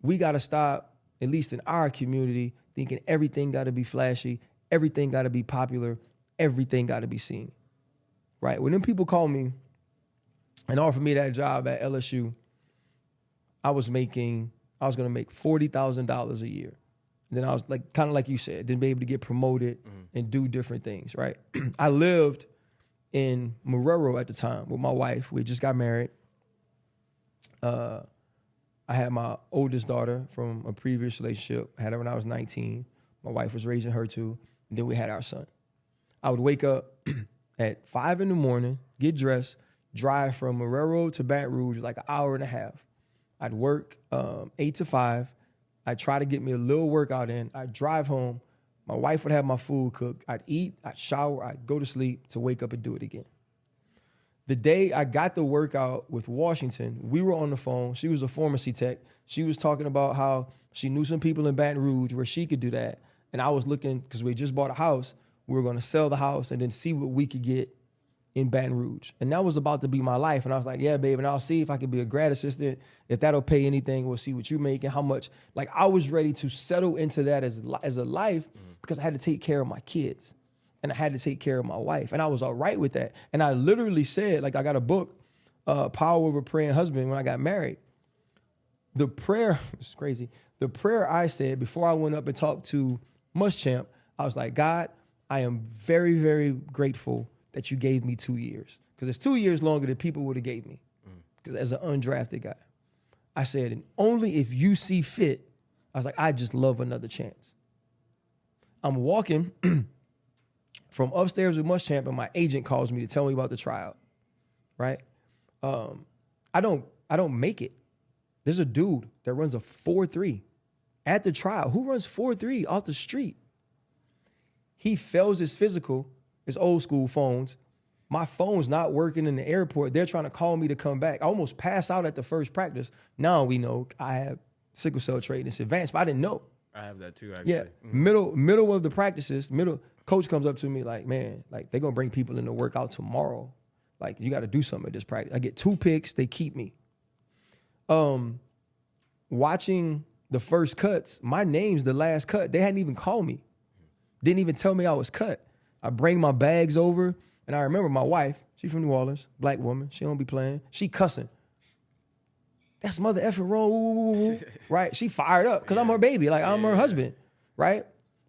we got to stop, at least in our community, thinking everything got to be flashy, everything got to be popular, everything got to be seen, right? When them people called me and offered me that job at LSU, I was going to make $40,000 a year. And then I was like, kind of like you said, then be able to get promoted and do different things, right? I lived in Marrero at the time with my wife. We just got married. I had my oldest daughter from a previous relationship. I had her when I was 19. My wife was raising her too. And then we had our son. I would wake up at 5 in the morning, get dressed, drive from Marrero to Baton Rouge, like an hour and a half. I'd work 8 to 5. I'd try to get me a little workout in. I'd drive home. My wife would have my food cooked. I'd eat, I'd shower, I'd go to sleep to wake up and do it again. The day I got the workout with Washington, we were on the phone. She was a pharmacy tech. She was talking about how she knew some people in Baton Rouge where she could do that. And I was looking, because we just bought a house, we were going to sell the house and then see what we could get in Baton Rouge. And that was about to be my life. And I was like, yeah, babe, and I'll see if I could be a grad assistant. If that'll pay anything, we'll see what you make and how much. Like, I was ready to settle into that as a life because I had to take care of my kids. And I had to take care of my wife. And I was all right with that. And I literally said, like, I got a book, Power Over Praying Husband, when I got married. The prayer, it's crazy. The prayer I said before I went up and talked to Muschamp, I was like, God, I am very, very grateful that you gave me 2 years. Because it's 2 years longer than people would have gave me. Because as an undrafted guy. I said, and only if you see fit, I was like, I just love another chance. I'm walking from upstairs with Muschamp, and my agent calls me to tell me about the tryout, right? I don't make it. There's a dude that runs a 4.3 at the tryout. Who runs 4.3 off the street? He fails his physical, his old school phones. My phone's not working in the airport. They're trying to call me to come back. I almost passed out at the first practice. Now we know I have sickle cell trait and it's advanced, but I didn't know. I have that too, actually. Yeah, middle of the practices, coach comes up to me like, man, like they're going to bring people in to work out tomorrow. Like, you got to do something at this practice. I get 2 picks. They keep me. Watching the first cuts, my name's the last cut. They hadn't even called me. Didn't even tell me I was cut. I bring my bags over, and I remember my wife, she's from New Orleans, black woman. She don't be playing. She cussing. That's mother effing wrong, right? She fired up because I'm her baby. Like, I'm her husband, right?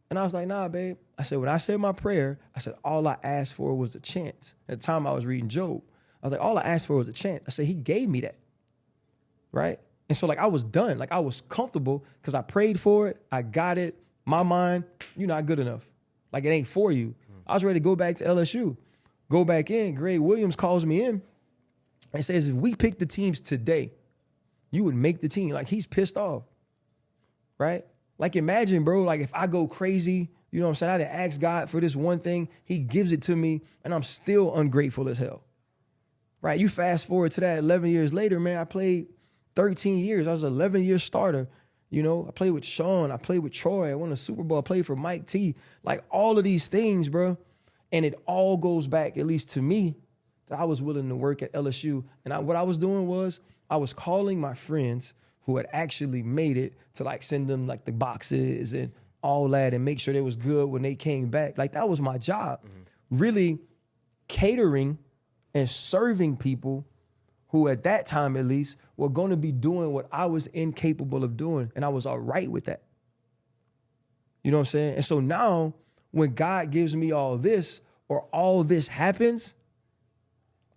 And I was like, nah, babe. I said, when I said my prayer, I said, all I asked for was a chance. At the time I was reading Job. I was like, all I asked for was a chance. I said, he gave me that, right? And so, like, I was done. Like, I was comfortable because I prayed for it. I got it. My mind, you're not good enough. Like, it ain't for you. I was ready to go back to LSU. Go back in. Greg Williams calls me in and says, if we pick the teams today, you would make the team. Like, he's pissed off, right? Like, imagine, bro, like, if I go crazy, you know what I'm saying? I didn't ask God for this one thing. He gives it to me, and I'm still ungrateful as hell, right? You fast forward to that 11 years later, man, I played 13 years. I was an 11-year starter. You know, I played with Shaun. I played with Troy. I won a Super Bowl. I played for Mike T. Like, all of these things, bro. And it all goes back, at least to me, that I was willing to work at LSU. And what I was doing was I was calling my friends who had actually made it to, like, send them, like, the boxes and all that and make sure they was good when they came back. Like, that was my job. Really catering and serving people who at that time, at least, were going to be doing what I was incapable of doing. And I was all right with that. You know what I'm saying? And so now when God gives me all this or all this happens,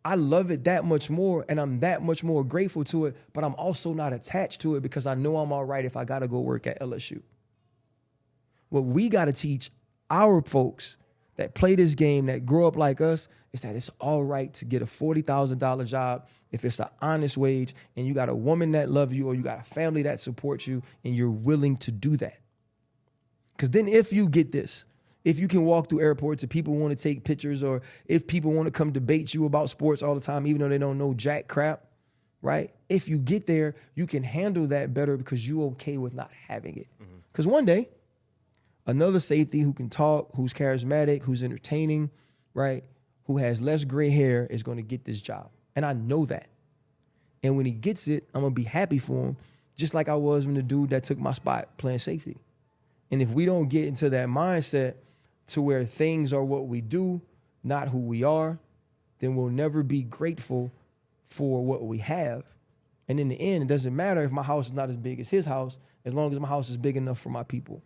I love it that much more and I'm that much more grateful to it, but I'm also not attached to it because I know I'm all right if I got to go work at LSU. What we got to teach our folks that play this game, that grow up like us, is that it's all right to get a $40,000 job if it's an honest wage and you got a woman that loves you or you got a family that supports you and you're willing to do that. Because then if you get this, if you can walk through airports and people want to take pictures or if people want to come debate you about sports all the time, even though they don't know jack crap, right? If you get there, you can handle that better because you're okay with not having it. Because one day, another safety who can talk, who's charismatic, who's entertaining, right, who has less gray hair is going to get this job. And I know that. And when he gets it, I'm going to be happy for him just like I was when the dude that took my spot playing safety. And if we don't get into that mindset to where things are what we do, not who we are, then we'll never be grateful for what we have. And in the end, it doesn't matter if my house is not as big as his house, as long as my house is big enough for my people.